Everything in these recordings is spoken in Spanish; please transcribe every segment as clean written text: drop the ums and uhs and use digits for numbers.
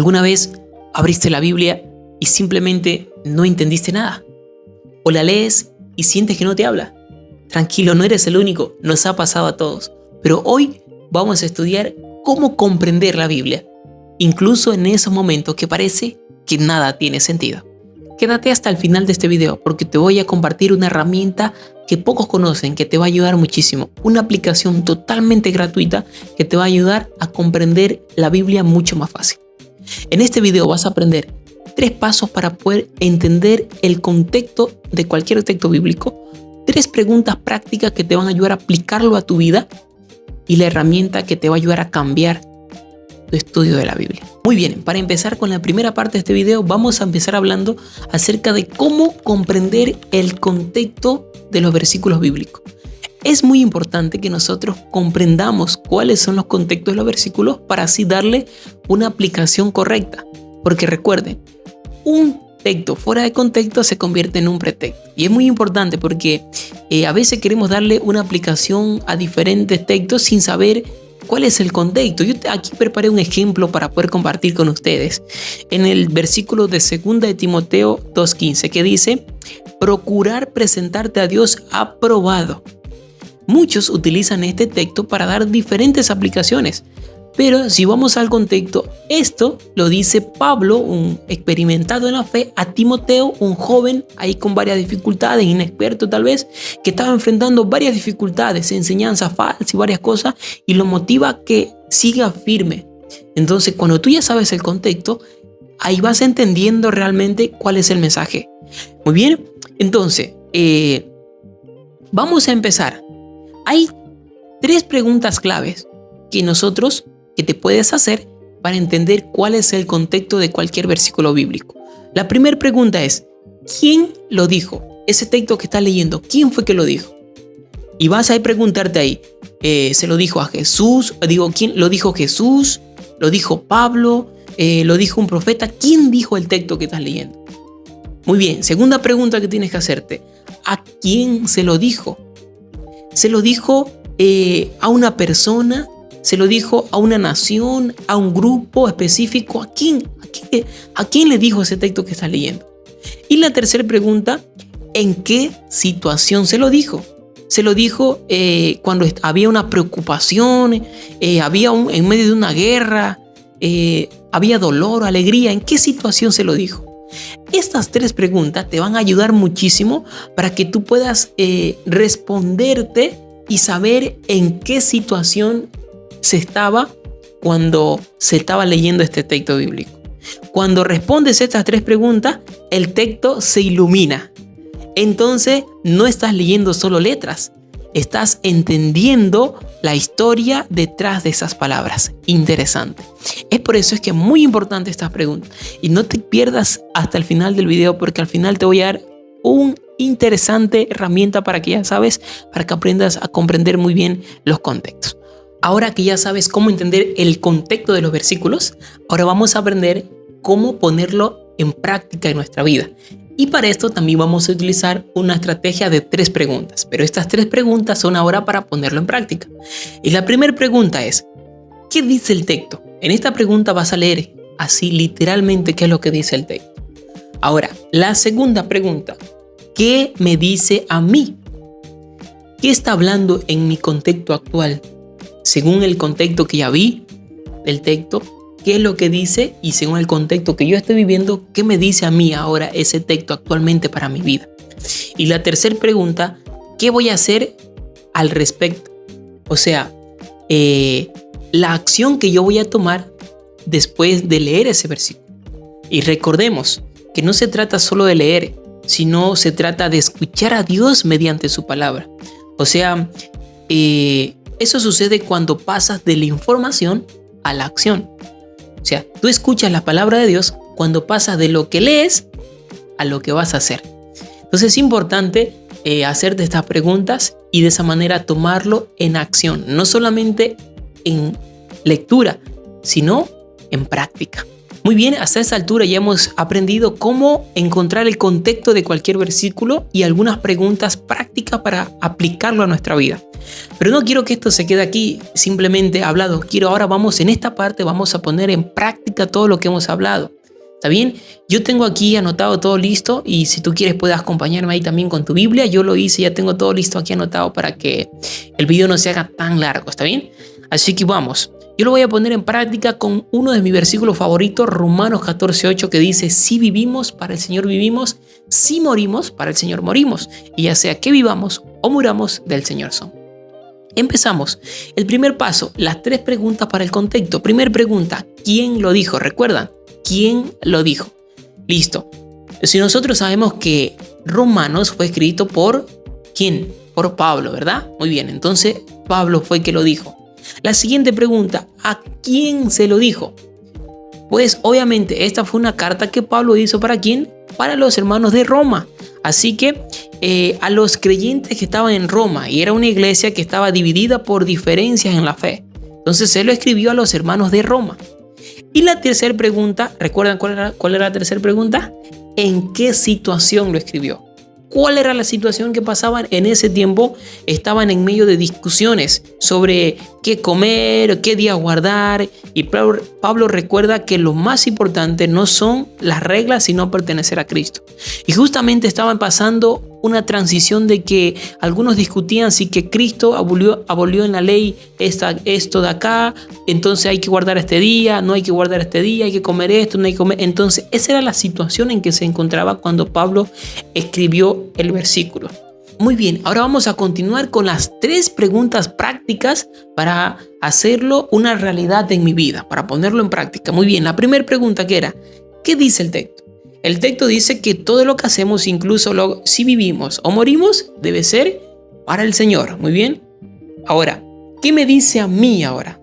¿Alguna vez abriste la Biblia y simplemente no entendiste nada? ¿O la lees y sientes que no te habla? Tranquilo, no eres el único, nos ha pasado a todos. Pero hoy vamos a estudiar cómo comprender la Biblia, incluso en esos momentos que parece que nada tiene sentido. Quédate hasta el final de este video porque te voy a compartir una herramienta que pocos conocen, que te va a ayudar muchísimo. Una aplicación totalmente gratuita que te va a ayudar a comprender la Biblia mucho más fácil. En este video vas a aprender 3 pasos para poder entender el contexto de cualquier texto bíblico, 3 preguntas prácticas que te van a ayudar a aplicarlo a tu vida y la herramienta que te va a ayudar a cambiar tu estudio de la Biblia. Muy bien, para empezar con la primera parte de este video, vamos a empezar hablando acerca de cómo comprender el contexto de los versículos bíblicos. Es muy importante que nosotros comprendamos cuáles son los contextos de los versículos para así darle una aplicación correcta. Porque recuerden, un texto fuera de contexto se convierte en un pretexto. Y es muy importante porque a veces queremos darle una aplicación a diferentes textos sin saber cuál es el contexto. Yo aquí preparé un ejemplo para poder compartir con ustedes. En el versículo de 2 de Timoteo 2:15 que dice: procurar presentarte a Dios aprobado. Muchos utilizan este texto para dar diferentes aplicaciones. Pero si vamos al contexto, esto lo dice Pablo, un experimentado en la fe, a Timoteo, un joven ahí con varias dificultades, inexperto tal vez, que estaba enfrentando varias dificultades, enseñanza falsa y varias cosas, y lo motiva a que siga firme. Entonces, cuando tú ya sabes el contexto, ahí vas entendiendo realmente cuál es el mensaje. Muy bien, entonces, vamos a empezar. Hay 3 preguntas claves que te puedes hacer para entender cuál es el contexto de cualquier versículo bíblico. La primera pregunta es: ¿quién lo dijo? Ese texto que estás leyendo, ¿quién fue que lo dijo? Y vas a preguntarte ahí, ¿se lo dijo a Jesús? ¿Quién lo dijo Jesús? ¿Lo dijo Pablo? ¿Lo dijo un profeta? ¿Quién dijo el texto que estás leyendo? Muy bien, segunda pregunta que tienes que hacerte: ¿a quién se lo dijo? ¿Se lo dijo a una persona? ¿Se lo dijo a una nación, a un grupo específico? ¿A quién le dijo ese texto que estás leyendo? Y la tercera pregunta: ¿en qué situación se lo dijo? ¿Se lo dijo cuando había una preocupación, en medio de una guerra, había dolor o alegría? ¿En qué situación se lo dijo? Estas 3 preguntas te van a ayudar muchísimo para que tú puedas responderte y saber en qué situación se estaba cuando se estaba leyendo este texto bíblico. Cuando respondes estas 3 preguntas, el texto se ilumina. Entonces no estás leyendo solo letras, estás entendiendo la historia detrás de esas palabras. Interesante. Es por eso que es muy importante estas preguntas. Y no te pierdas hasta el final del video, porque al final te voy a dar una interesante herramienta para que para que aprendas a comprender muy bien los contextos. Ahora que ya sabes cómo entender el contexto de los versículos, ahora vamos a aprender cómo ponerlo en práctica en nuestra vida. Y para esto también vamos a utilizar una estrategia de 3 preguntas. Pero estas 3 preguntas son ahora para ponerlo en práctica. Y la primera pregunta es: ¿qué dice el texto? En esta pregunta vas a leer así literalmente qué es lo que dice el texto. Ahora, la segunda pregunta: ¿qué me dice a mí? ¿Qué está hablando en mi contexto actual? Según el contexto que ya vi del texto, ¿qué es lo que dice? Y según el contexto que yo estoy viviendo, ¿qué me dice a mí ahora ese texto actualmente para mi vida? Y la tercera pregunta: ¿qué voy a hacer al respecto? O sea, la acción que yo voy a tomar después de leer ese versículo. Y recordemos que no se trata solo de leer, sino se trata de escuchar a Dios mediante su palabra. O sea, eso sucede cuando pasas de la información a la acción. O sea, tú escuchas la palabra de Dios cuando pasas de lo que lees a lo que vas a hacer. Entonces es importante hacerte estas preguntas y de esa manera tomarlo en acción. No solamente en lectura, sino en práctica. Muy bien, hasta esta altura ya hemos aprendido cómo encontrar el contexto de cualquier versículo y algunas preguntas prácticas para aplicarlo a nuestra vida. Pero no quiero que esto se quede aquí simplemente hablado. Ahora en esta parte vamos a poner en práctica todo lo que hemos hablado. ¿Está bien? Yo tengo aquí anotado todo listo y si tú quieres puedes acompañarme ahí también con tu Biblia. Yo lo hice, ya tengo todo listo aquí anotado para que el video no se haga tan largo, ¿está bien? Así que vamos. Yo lo voy a poner en práctica con uno de mis versículos favoritos, Romanos 14:8, que dice: si vivimos, para el Señor vivimos; si morimos, para el Señor morimos. Y ya sea que vivamos o muramos, del Señor somos. Empezamos. El primer paso, las 3 preguntas para el contexto. Primera pregunta, ¿quién lo dijo? ¿Recuerdan? ¿Quién lo dijo? Listo. Si nosotros sabemos que Romanos fue escrito por ¿quién? Por Pablo, ¿verdad? Muy bien, entonces Pablo fue el que lo dijo. La siguiente pregunta, ¿a quién se lo dijo? Pues obviamente esta fue una carta que Pablo hizo ¿para quién? Para los hermanos de Roma. Así que a los creyentes que estaban en Roma, y era una iglesia que estaba dividida por diferencias en la fe. Entonces él lo escribió a los hermanos de Roma. Y la tercera pregunta, ¿recuerdan cuál era la tercera pregunta? ¿En qué situación lo escribió? ¿Cuál era la situación que pasaban en ese tiempo? Estaban en medio de discusiones sobre qué comer, qué día guardar. Y Pablo recuerda que lo más importante no son las reglas, sino pertenecer a Cristo. Y justamente estaban pasando una transición de que algunos discutían si que Cristo abolió en la ley esto de acá, entonces hay que guardar este día, no hay que guardar este día, hay que comer esto, no hay que comer. Entonces esa era la situación en que se encontraba cuando Pablo escribió el versículo. Muy bien, ahora vamos a continuar con las 3 preguntas prácticas para hacerlo una realidad en mi vida, para ponerlo en práctica. Muy bien, la primera pregunta que era, ¿qué dice el texto? El texto dice que todo lo que hacemos, incluso si vivimos o morimos, debe ser para el Señor. Muy bien. Ahora, ¿qué me dice a mí ahora?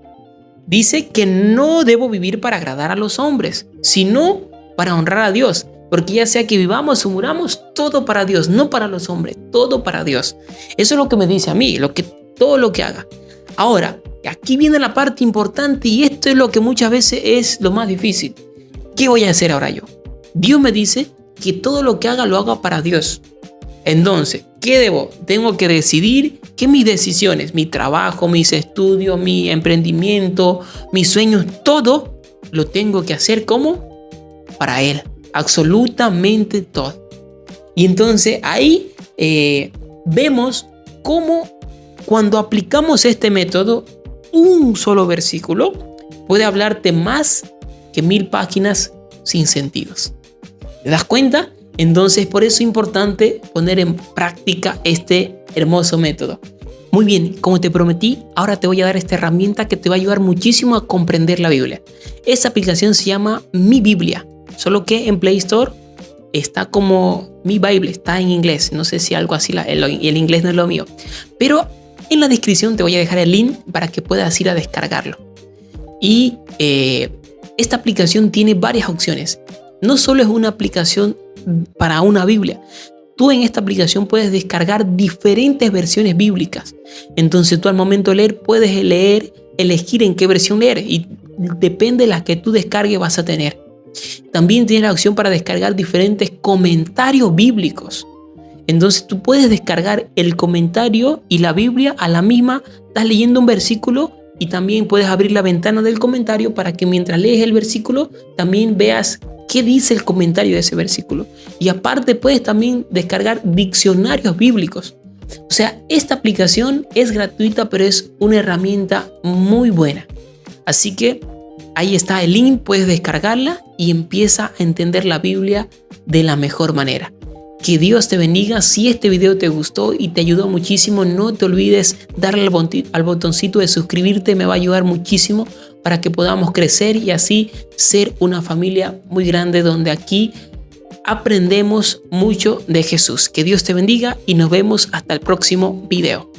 Dice que no debo vivir para agradar a los hombres, sino para honrar a Dios. Porque ya sea que vivamos o muramos, todo para Dios, no para los hombres, todo para Dios. Eso es lo que me dice a mí, todo lo que haga. Ahora, aquí viene la parte importante y esto es lo que muchas veces es lo más difícil. ¿Qué voy a hacer ahora yo? Dios me dice que todo lo que haga lo haga para Dios. Entonces, ¿qué debo? Tengo que decidir que mis decisiones, mi trabajo, mis estudios, mi emprendimiento, mis sueños, todo lo tengo que hacer como para Él. Absolutamente todo. Y entonces ahí vemos cómo cuando aplicamos este método, un solo versículo puede hablarte más que 1000 páginas sin sentidos. ¿Te das cuenta? Entonces por eso es importante poner en práctica este hermoso método. Muy bien, como te prometí, ahora te voy a dar esta herramienta que te va a ayudar muchísimo a comprender la Biblia. Esta aplicación se llama Mi Biblia, solo que en Play Store está como Mi Bible, está en inglés. No sé si algo así, el inglés no es lo mío. Pero en la descripción te voy a dejar el link para que puedas ir a descargarlo. Y esta aplicación tiene varias opciones. No solo es una aplicación para una Biblia. Tú en esta aplicación puedes descargar diferentes versiones bíblicas. Entonces tú al momento de leer puedes elegir en qué versión leer. Y depende de la que tú descargues vas a tener. También tienes la opción para descargar diferentes comentarios bíblicos. Entonces tú puedes descargar el comentario y la Biblia a la misma. Estás leyendo un versículo y también puedes abrir la ventana del comentario para que mientras lees el versículo también veas qué dice el comentario de ese versículo. Y aparte puedes también descargar diccionarios bíblicos. O sea, esta aplicación es gratuita, pero es una herramienta muy buena. Así que ahí está el link, puedes descargarla y empieza a entender la Biblia de la mejor manera. Que Dios te bendiga. Si este video te gustó y te ayudó muchísimo, no te olvides darle al botoncito de suscribirte, me va a ayudar muchísimo para que podamos crecer y así ser una familia muy grande donde aquí aprendemos mucho de Jesús. Que Dios te bendiga y nos vemos hasta el próximo video.